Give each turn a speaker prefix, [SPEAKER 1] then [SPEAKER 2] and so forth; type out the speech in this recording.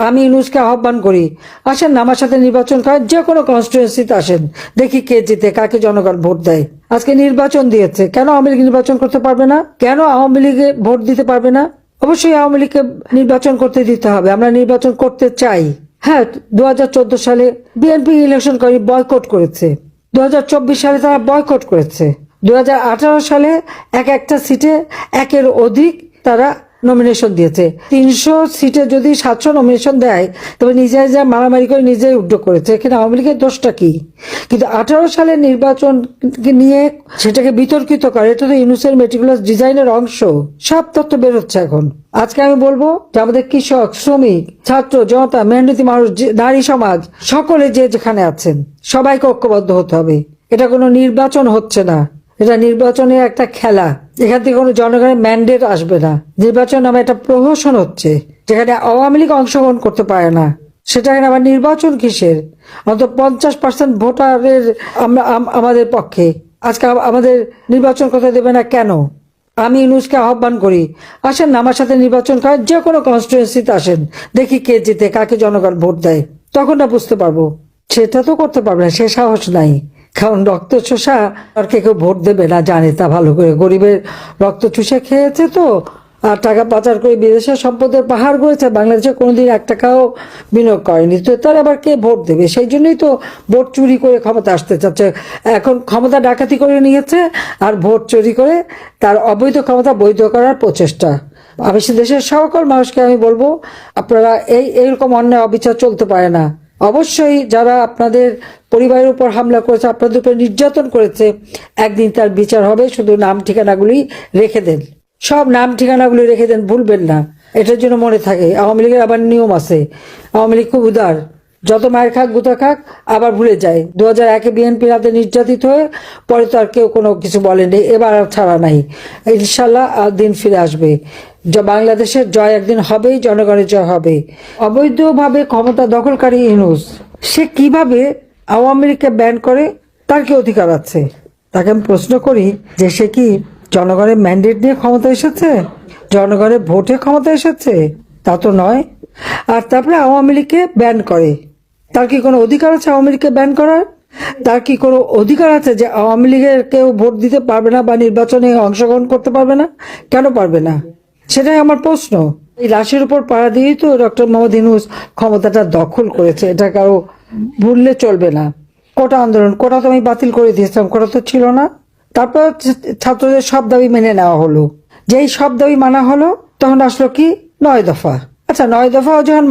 [SPEAKER 1] আমি ইউনূসকে আহ্বান করি, আসেন না আমার সাথে নির্বাচন করেন, যে কোনো কনস্টিটুয়েন্সিতে আসেন, দেখি কে জিতে, কাকে জনগণ ভোট দেয়। আজকে নির্বাচন দিয়েছে, কেন আওয়ামী লীগ নির্বাচন করতে পারবে না? কেন আওয়ামী লীগে ভোট দিতে পারবে না? অবশ্যই আওয়ামী লীগকে নির্বাচন করতে দিতে হবে, আমরা নির্বাচন করতে চাই। হ্যাঁ, 2014 সালে বিএনপি ইলেকশন করে বয়কট করেছে, 2024 সালে তারা বয়কট করেছে, 2018 সালে একটা সিটে একের অধিক তারা নমিনেশন দিয়েছে। 300 সিটে যদি 700 নমিনেশন দেয়, তবে নিজেরা যা মারামারি করে নিজেই উদ্যোগ করেছে, এখানে আওয়ামী লীগের দোষটা কি? কিন্তু 18 সালের নির্বাচন নিয়ে সেটাকে বিতর্কিত করে, এটা তো ইউনূসের মেটিকুলাস ডিজাইনের অংশ। সব তথ্য বেরোচ্ছে এখন। আজকে আমি বলবো যে আমাদের কৃষক, শ্রমিক, ছাত্র জনতা, মেহনতি মানুষ, নারী সমাজ, সকলে যে যেখানে আছেন সবাইকে ঐক্যবদ্ধ হতে হবে। এটা কোনো নির্বাচন হচ্ছে না, এটা নির্বাচনের একটা খেলা। এখান থেকে কোনো জনগণের ম্যান্ডেট আসবে না। নির্বাচন নামে একটা প্রহসন হচ্ছে, যেখানে আওয়ামী লীগ অংশগ্রহণ করতে পারে না। সেটা আবার নির্বাচন কিসের? অন্তত 50% ভোটারের আমরা আমাদের পক্ষে। আজকে আমাদের নির্বাচন করতে দেবে না কেন? আমি ইউনূসকে আহ্বান করি, আসেন না আমার সাথে নির্বাচন করেন, যে কোনো কনস্টিটুয়েন্সিতে আসেন, দেখি কে জিতে, কাকে জনগণ ভোট দেয়। তখন না বুঝতে পারবো। সেটা তো করতে পারবে না, সে সাহস নাই। কারণ রক্ত চোষা আর কেউ ভোট দেবে না, জানে তা ভালো করে। গরিবের রক্ত চুষে খেয়েছে তো, আর টাকা পাচার করে বিদেশের সম্পদের পাহাড় গড়েছে, বাংলাদেশে কোনোদিন 1 টাকাও বিনিয়োগ করেনি, তো তার আবার কে ভোট দেবে? সেই জন্যই তো ভোট চুরি করে ক্ষমতা আসতে চাচ্ছে। এখন ক্ষমতা ডাকাতি করে নিয়েছে, আর ভোট চুরি করে তার অবৈধ ক্ষমতা বৈধ করার প্রচেষ্টা। আমি দেশের সকল মানুষকে আমি বলবো, আপনারা এইরকম অন্যায় অবিচার চলতে পারে না। অবশ্যই যারা আপনাদের পরিবারের উপর হামলা করেছে, আপনাদের উপর নির্যাতন করেছে, একদিন তার বিচার হবে। শুধু নাম ঠিকানাগুলি রেখে দেন, সব নাম ঠিকানাগুলি রেখে দেন, ভুলবেন না। এটার জন্য মনে থাকে, আওয়ামী লীগের আবার নিয়ম আছে। আওয়ামী লীগ খুব উদার, যত মায়ের খাক গুতা খাক আবার ভুলে যায়। 2001-এ বিএনপির হাতে নির্যাতিত হয়ে পরে তো আর কেউ কোনো কিছু বলেনি, এবার আর ছাড়া নাই। ইনশাল্লাহ দিন ফিরে আসবে, বাংলাদেশের জয় একদিন হবেই, জনগণের জয় হবে। অবৈধভাবে ক্ষমতা দখলকারী ইউনূস, সে কিভাবে আওয়ামী লীগকে ব্যান করে? তার কি অধিকার আছে? তাকে আমি প্রশ্ন করি যে সে কি জনগণের ম্যান্ডেট নিয়ে ক্ষমতা এসেছে, জনগণের ভোটে ক্ষমতা এসেছে? তা তো নয়। আর তারপরে আওয়ামী লীগকে ব্যান করে, তার কি কোনো অধিকার আছে আওয়ামী লীগকে ব্যান করার? তার কি কোনো অধিকার আছে যে আওয়ামী লীগের কেউ ভোট দিতে পারবে না বা নির্বাচনে অংশগ্রহণ করতে পারবে না? কেন পারবে না? সেটাই আমার প্রশ্ন। এই লাশের উপর পাড়া দিয়েই তো ডক্টর মোহাম্মদ ইউনূস ক্ষমতাটা দখল করেছে, এটা কারো ভুললে চলবে না। কোটা আন্দোলন, কোটা তো আমি বাতিল করে দিয়েছিলাম, কোটা তো ছিল না। তারপর ছাত্রদের সব দাবি মেনে নেওয়া হলো, যেই সব দাবি মানা হলো তখন আসলো কি 9 দফা। আচ্ছা, 9 দফাও যখন